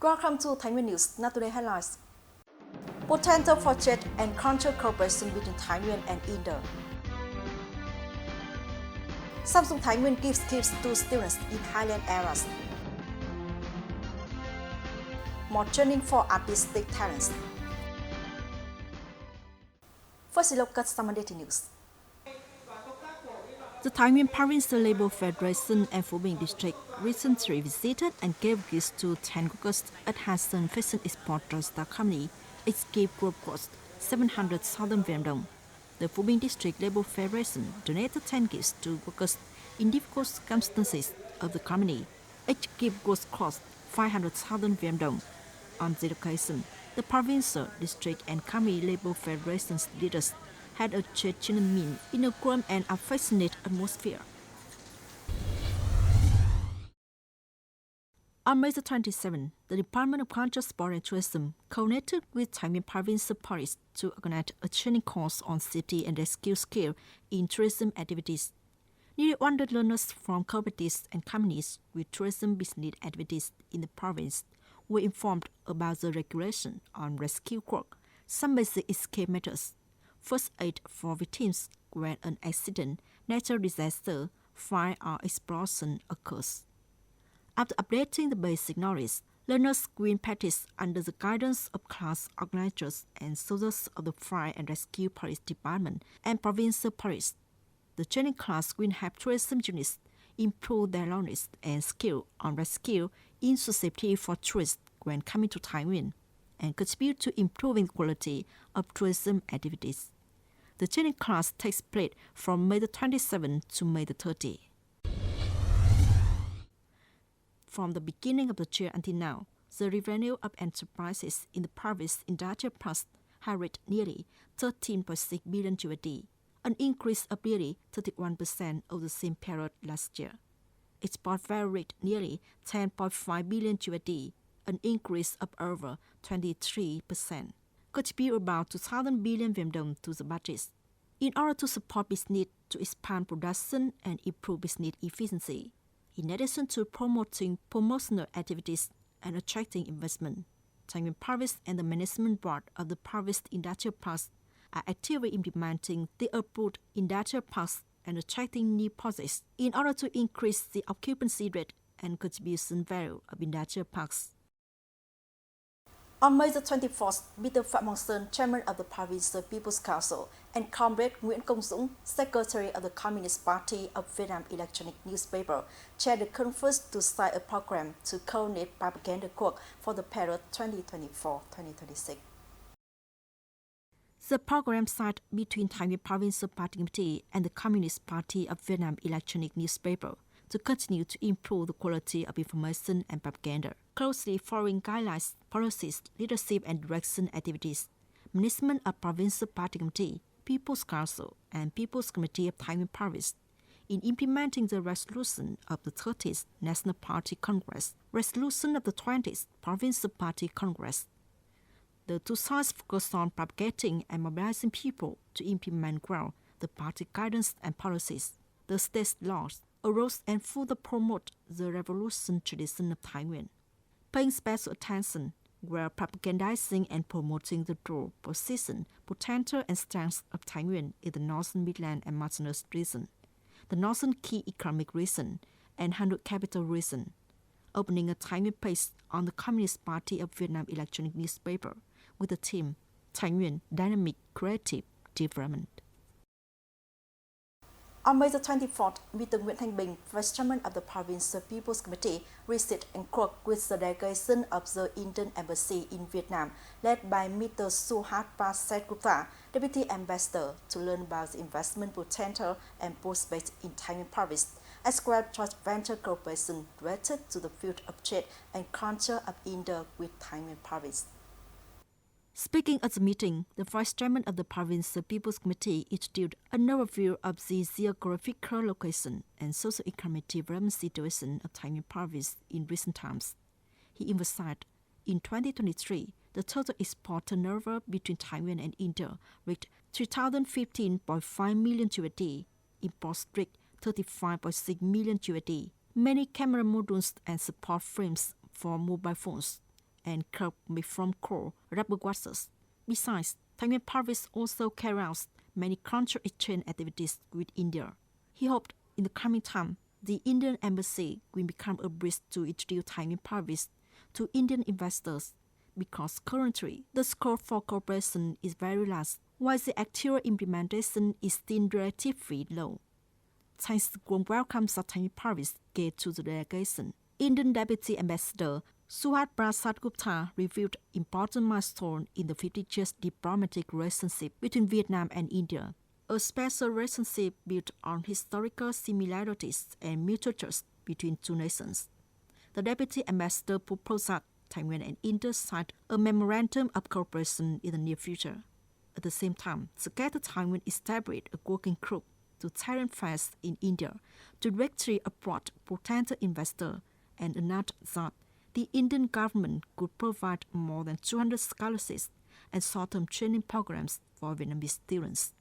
Welcome to Thai Nguyen News. Now today headlines. Potential for trade and cultural cooperation between Thai Nguyen and India. Samsung Thai Nguyen gives gifts to students in Highland areas. More training for artistic talents. First, look at some daily news. The Thai Nguyen Provincial Labour Federation and Phu District recently visited and gave gifts to 10 workers at Hassan Fashion Exporter Star Company. Its gift group cost 700,000 Vietnam dong. The Phu District Labour Federation donated 10 gifts to workers in difficult circumstances of the company. Each gift was cost 500,000 Vietnam dong. On the occasion, the provincial, district, and company Labour Federation's leaders had a traditional meal in a warm and affectionate atmosphere. On May 27, the Department of Culture, Sport and Tourism connected with Thai Nguyen Provincial Police to organize a training course on safety and rescue skill in tourism activities. Nearly 100 learners from cooperatives and companies with tourism business activities in the province were informed about the regulation on rescue work, some basic escape methods, first aid for victims when an accident, natural disaster, fire or explosion occurs. After updating the basic knowledge, learners will practice under the guidance of class organizers and soldiers of the Fire and Rescue Police Department and Provincial Police. The training class will help tourism units improve their knowledge and skill on rescue in safety for tourists when coming to Thai Nguyen, and contribute to improving the quality of tourism activities. The training class takes place from May 27 to May 30. From the beginning of the year until now, the revenue of enterprises in the province industrial parks has reached nearly 13.6 billion USD, an increase of nearly 31% over the same period last year. Export value reached nearly 10.5 billion USD, an increase of over 23%, contribute about 2,000 billion Vietnam dong to the budget. In order to support business to expand production and improve business efficiency, in addition to promoting promotional activities and attracting investment, Thai Nguyen Province and the Management Board of the Province Industrial Parks are actively implementing the approved industrial parks and attracting new projects in order to increase the occupancy rate and contribution value of industrial parks. On May 24th, Mr. Phạm Hoàng Sơn, Chairman of the Provincial People's Council, and Comrade Nguyễn Công Dũng, Secretary of the Communist Party of Vietnam Electronic Newspaper, chaired the conference to start a program to coordinate propaganda work for the period 2024-2026. The program signed between Thai Nguyen Provincial Party Committee and the Communist Party of Vietnam Electronic Newspaper to continue to improve the quality of information and propaganda, closely following guidelines, policies, leadership and direction activities. Management of Provincial Party Committee, People's Council, and People's Committee of Thai Nguyen Province in implementing the resolution of the 30th National Party Congress, resolution of the 20th Provincial Party Congress. The two sides focus on propagating and mobilizing people to implement well the party guidance and policies, the state laws, arose and further promote the revolution tradition of Thai Nguyen. Paying special attention while propagandizing and promoting the role, position, potential and strengths of Thai Nguyen in the Northern Midland and Mountainous region, the Northern Key Economic Region, and Hanoi Capital Region, opening a Thai Nguyen page on the Communist Party of Vietnam Electronic Newspaper with the theme Thai Nguyen Dynamic Creative Development. On May 24th, Mr. Nguyễn Thanh Bình, Vice Chairman of the Provincial People's Committee, visited and worked with the delegation of the Indian Embassy in Vietnam, led by Mr. Suhat Prasad Gupta, Deputy Ambassador, to learn about the investment potential and prospects in Thai Nguyen Province, as well as joint venture cooperation related to the field of trade and culture of India with Thai Nguyen Province. Speaking at the meeting, the Vice Chairman of the Provincial People's Committee introduced an overview of the geographical location and socio-economic development situation of Thai Nguyen Province in recent times. He emphasized, in 2023, the total export turnover between Thai Nguyen and India reached 3,015.5 million USD, imports reached 35.6 million USD, many camera modules and support frames for mobile phones, and club made from coal, rubber waxes. Besides, Thái Nguyen province also carries out many cultural exchange activities with India. He hoped in the coming time, the Indian embassy will become a bridge to introduce Thái Nguyen province to Indian investors, because currently the scope for cooperation is very large, while the actual implementation is still relatively low. Thanks to the warm welcome that Thái Nguyen province gave to the delegation, Indian Deputy Ambassador Suhat Prasad Gupta revealed important milestone in the 50 years diplomatic relationship between Vietnam and India, a special relationship built on historical similarities and mutual trust between two nations. The Deputy Ambassador proposed that Thái Nguyen and India sign a memorandum of cooperation in the near future. At the same time, together Thái Nguyen established a working group to talent fairs in India to directly approach potential investors and announced that the Indian government could provide more than 200 scholarships and short-term training programs for Vietnamese students.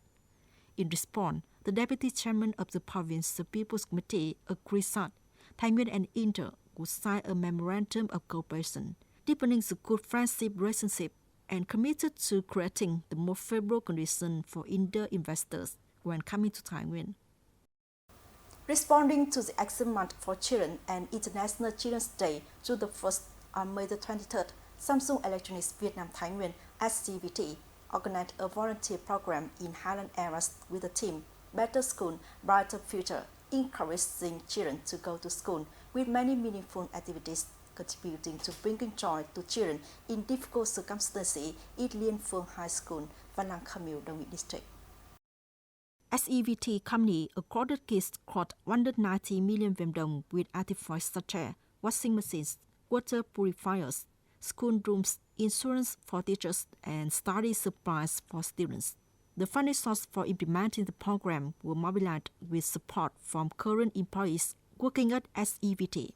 In response, the Deputy Chairman of the Provincial People's Committee agreed that Thái Nguyen and India would sign a memorandum of cooperation, deepening the good friendship relationship and committed to creating the more favorable conditions for Indian investors when coming to Thái Nguyen. Responding to the Action Month for Children and International Children's Day, June the 1st on May the 23rd, Samsung Electronics Vietnam Thái Nguyen (SCVT) organized a volunteer program in Highland areas with the theme Better School, Brighter Future, encouraging children to go to school with many meaningful activities contributing to bringing joy to children in difficult circumstances in Liên Phương High School, Văn Lang Kham Mueang, Đông Nghị District. SEVT company accorded kids cost 190 million Vietnam dong with artificial such as washing machines, water purifiers, school rooms, insurance for teachers, and study supplies for students. The funding source for implementing the program will mobilize with support from current employees working at SEVT.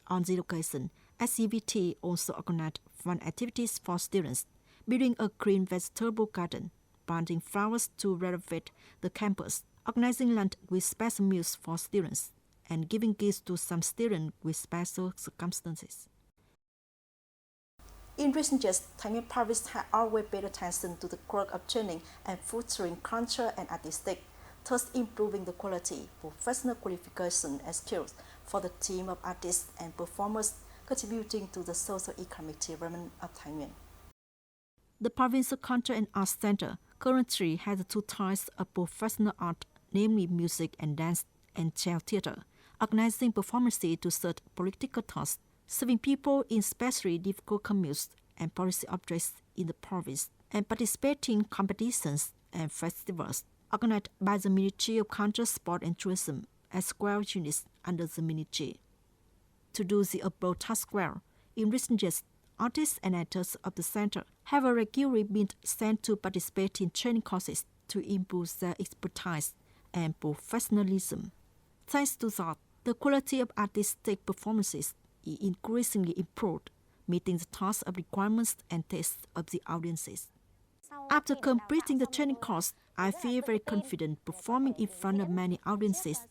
On the location, SEVT also organized fun activities for students, building a green vegetable garden, planting flowers to renovate the campus, organizing lunch with special meals for students, and giving gifts to some students with special circumstances. In recent years, Thái Nguyên province has always paid attention to the work of training and fostering culture and artistic, thus improving the quality, professional qualifications and skills for the team of artists and performers, contributing to the socio-economic development of Thái Nguyên. The Provincial Culture and Arts Center currently has two types of professional art, namely music and dance and child theater, organizing performances to serve political tasks, serving people in especially difficult commutes and policy objects in the province, and participating in competitions and festivals organized by the Ministry of Culture, Sport and Tourism as well as units under the ministry. To do the above task well, in recent years, artists and actors of the center have regularly been sent to participate in training courses to improve their expertise and professionalism. Thanks to that, the quality of artistic performances is increasingly improved, meeting the task of requirements and tastes of the audiences. After completing the training course, I feel very confident performing in front of many audiences.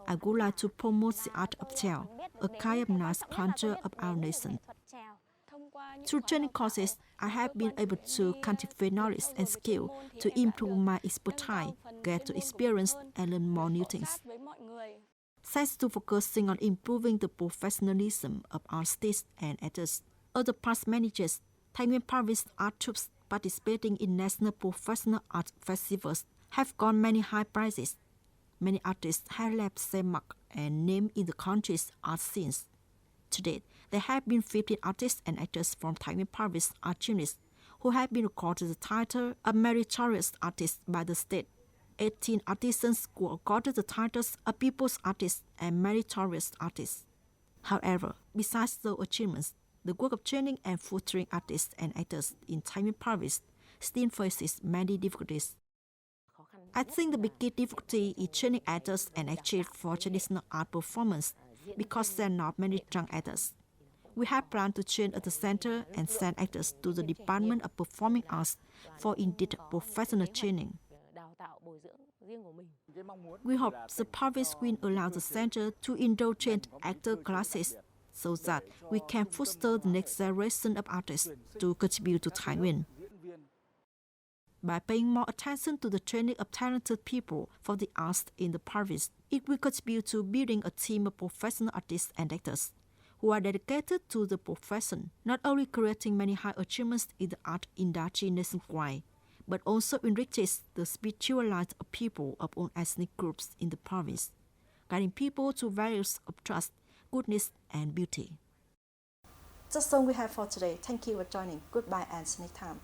I would like to promote the art of Chao, a kind of nice culture of our nation. Through training courses, I have been able to cultivate knowledge and skill to improve my expertise, get to experience and learn more new things. Thanks to focusing on improving the professionalism of artists and actors, over the past many years, Thái Nguyên province art troupes participating in national professional art festivals have won many high prizes. Many artists have left their mark and name in the country's art scenes. To date, there have been 15 artists and actors from Thái Nguyên province art units who have been accorded the title of meritorious artist by the state. 18 artisans were accorded the titles of people's artist and meritorious artist. However, besides those achievements, the work of training and fostering artists and actors in Thái Nguyên province still faces many difficulties. I think the biggest difficulty is training actors and actors for traditional art performance because there are not many young actors. We have planned to train at the center and send actors to the Department of Performing Arts for in-depth professional training. We hope the province will allow the center to indulge actor classes so that we can foster the next generation of artists to contribute to Thái Nguyên. By paying more attention to the training of talented people for the arts in the province, it will contribute to building a team of professional artists and actors who are dedicated to the profession, not only creating many high achievements in the art industry nationwide, but also enriches the spiritual lives of people of all ethnic groups in the province, guiding people to values of trust, goodness, and beauty. That's all we have for today. Thank you for joining. Goodbye and see you next time.